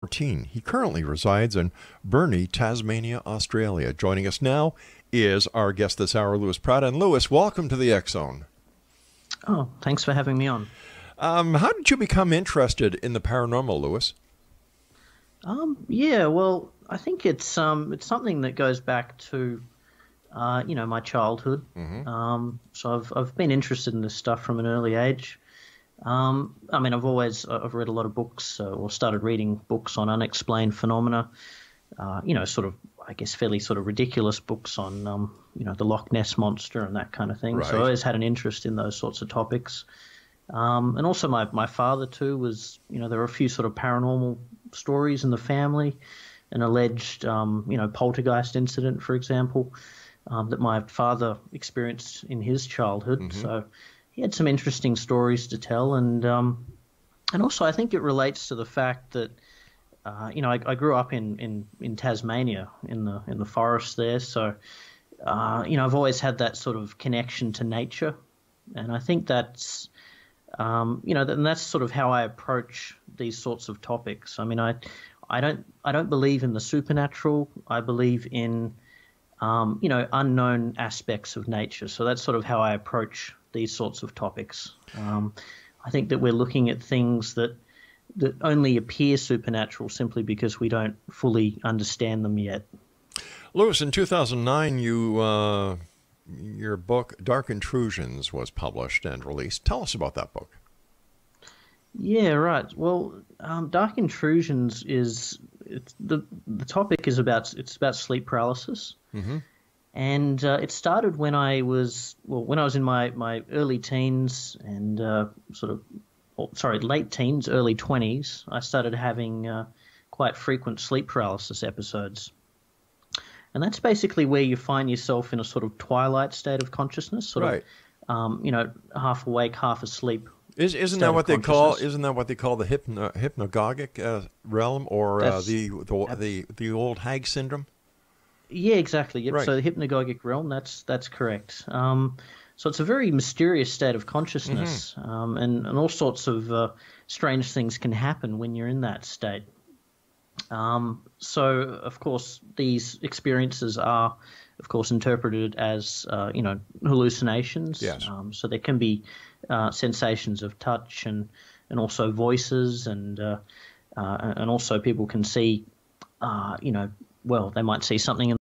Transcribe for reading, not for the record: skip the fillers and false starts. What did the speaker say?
14. He currently resides in Burnie, Tasmania, Australia. Joining us now is our guest this hour, Lewis Pratt. And Lewis, welcome to the X Zone. Oh, thanks for having me on. How did you become interested in the paranormal, Lewis? Yeah, well, I think it's something that goes back to my childhood. So I've been interested in this stuff from an early age. I've read a lot of books or started reading books on unexplained phenomena. Sort of, I guess, fairly sort of ridiculous books on the Loch Ness monster and that kind of thing. Right. So I always had an interest in those sorts of topics. And also my father too was, there were a few sort of paranormal stories in the family, an alleged, poltergeist incident, for example, that my father experienced in his childhood. So he had some interesting stories to tell. And also I think it relates to the fact that, I grew up in Tasmania, in the forest there. So, I've always had that sort of connection to nature. And I think that's, and that's sort of how I approach these sorts of topics. I mean, I don't believe in the supernatural. I believe in, unknown aspects of nature. So that's sort of how I approach these sorts of topics. I think that we're looking at things that only appear supernatural simply because we don't fully understand them yet. Lewis, in 2009, your book Dark Intrusions was published and released. Tell us about that book. Yeah, right. Well, Dark Intrusions the topic is about sleep paralysis. And it started when I was in my early teens and late teens, early 20s. I started having quite frequent sleep paralysis episodes. And that's basically where you find yourself in a sort of twilight state of consciousness, Right. Half awake, half asleep. Isn't that what they call? Isn't that what they call the hypnagogic realm, or the old hag syndrome? Yeah, exactly. Yep. Right. So the hypnagogic realm, that's correct. So it's a very mysterious state of consciousness, and all sorts of strange things can happen when you're in that state. So, of course, these experiences are, of course, interpreted as, hallucinations. Yes. So there can be sensations of touch and also voices, and also people can see, they might see something in